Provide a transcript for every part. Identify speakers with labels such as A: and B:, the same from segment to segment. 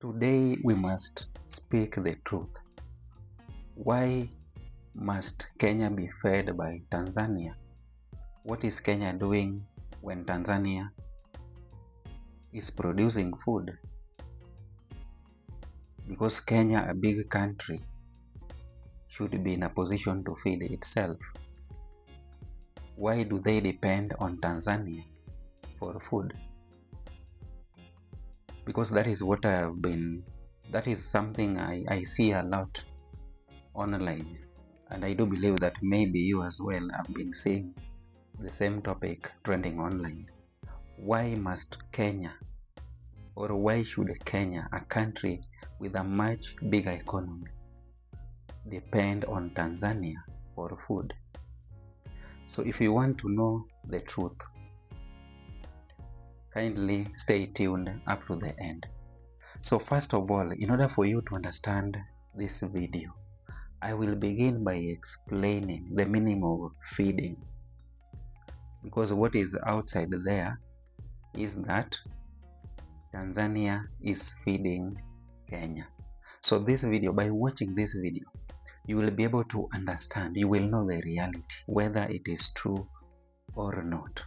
A: Today we must speak the truth. Why must Kenya be fed by Tanzania? What is Kenya doing when Tanzania is producing food? Because Kenya, a big country, should be in a position to feed itself. Why do they depend on Tanzania for food? Because that is something I see a lot online, and I do believe that maybe you as well have been seeing the same topic trending online. Why must Kenya, or why should Kenya, a country with a much bigger economy, depend on Tanzania for food? So if you want to know the truth, kindly stay tuned up to the end. So first of all, in order for you to understand this video, I will begin by explaining the meaning of feeding, because what is outside there is that Tanzania is feeding Kenya. So this video, by watching this video, you will be able to understand, you will know the reality, whether it is true or not.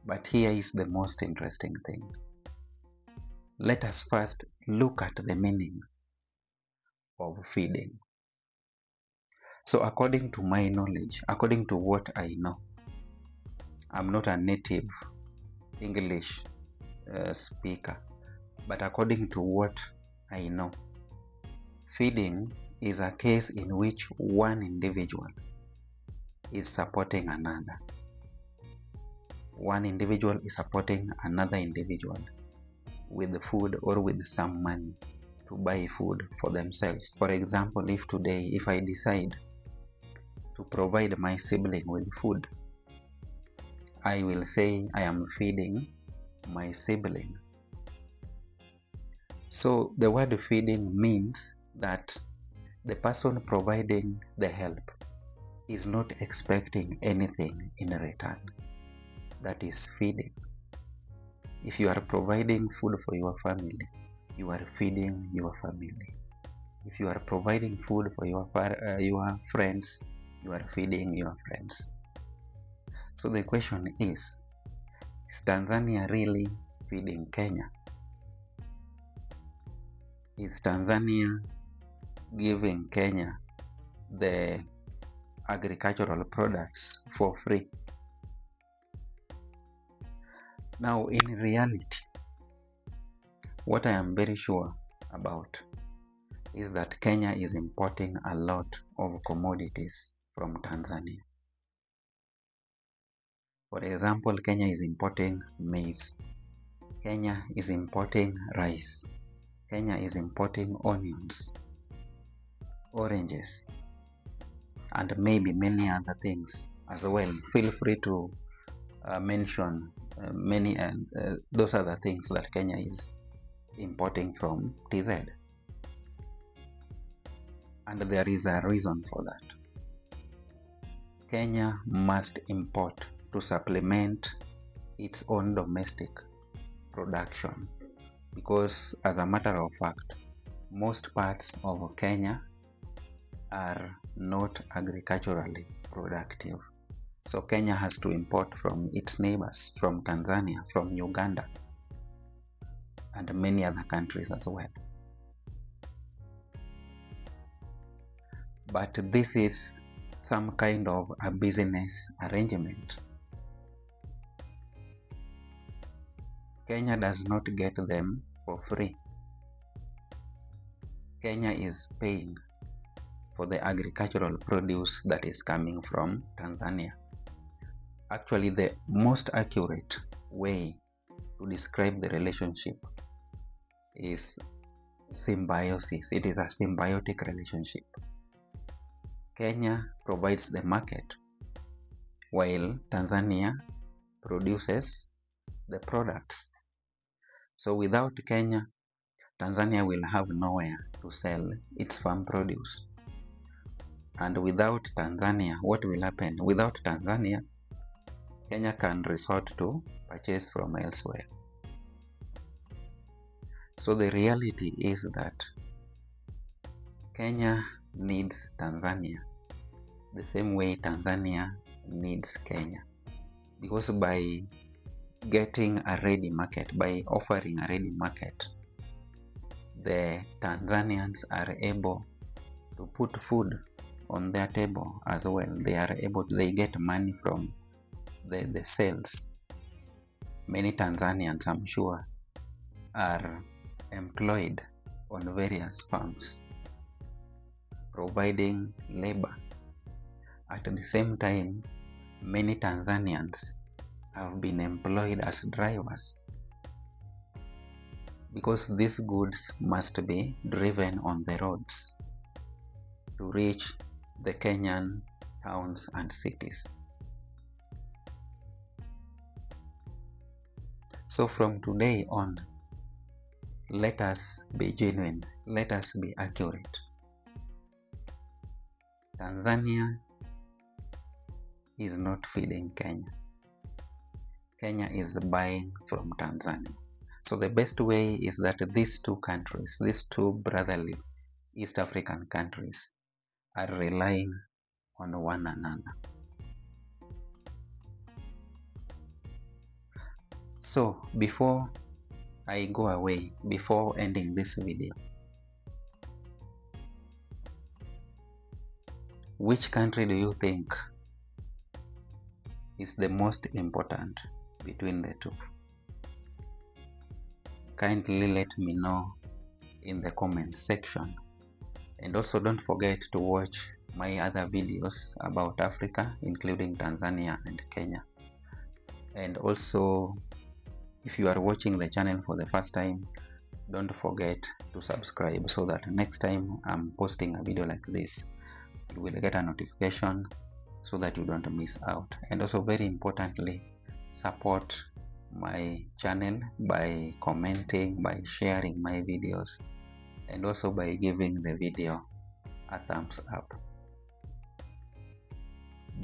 A: But here is the most interesting thing. Let us first look at the meaning of feeding. So according to my knowledge, according to what I know, I'm not a native English speaker, but according to what I know, feeding is a case in which one individual is supporting another. One individual is supporting another individual with food or with some money to buy food for themselves. For example, if I decide to provide my sibling with food, I will say I am feeding my sibling. So the word feeding means that the person providing the help is not expecting anything in return. That is feeding. If you are providing food for your family, you are feeding your family. If you are providing food for your friends, you are feeding your friends. So the question is Tanzania really feeding Kenya? Is Tanzania giving Kenya the agricultural products for free? Now, in reality, what I am very sure about is that Kenya is importing a lot of commodities from Tanzania. For example, Kenya is importing maize. Kenya is importing rice. Kenya is importing onions, oranges, and maybe many other things as well. Feel free to mention many and those other things that Kenya is importing from TZ. And there is a reason for that. Kenya must import to supplement its own domestic production, because as a matter of fact, most parts of Kenya are not agriculturally productive. So Kenya has to import from its neighbors, from Tanzania, from Uganda, and many other countries as well. But this is some kind of a business arrangement. Kenya does not get them for free. Kenya is paying for the agricultural produce that is coming from Tanzania. Actually, the most accurate way to describe the relationship is symbiosis. It is a symbiotic relationship. Kenya provides the market while Tanzania produces the products. So without Kenya, Tanzania will have nowhere to sell its farm produce. And without Tanzania, what will happen? Without Tanzania, Kenya can resort to purchase from elsewhere. So the reality is that Kenya needs Tanzania the same way Tanzania needs Kenya, because by getting a ready market, by offering a ready market, the Tanzanians are able to put food on their table as well. They get money from the sales. Many Tanzanians, I'm sure, are employed on various farms, providing labor. At the same time, many Tanzanians have been employed as drivers, because these goods must be driven on the roads to reach the Kenyan towns and cities. So from today on, let us be genuine, let us be accurate. Tanzania is not feeding Kenya. Kenya is buying from Tanzania. So the best way is that these two countries, these two brotherly East African countries, are relying on one another. So before I go away, before ending this video, which country do you think is the most important between the two? Kindly let me know in the comments section, and also don't forget to watch my other videos about Africa, including Tanzania and Kenya. And also, if you are watching the channel for the first time, don't forget to subscribe so that next time I'm posting a video like this, you will get a notification so that you don't miss out. And also, very importantly, support my channel by commenting, by sharing my videos, and also by giving the video a thumbs up.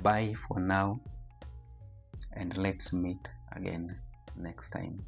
A: Bye for now, and let's meet again next time.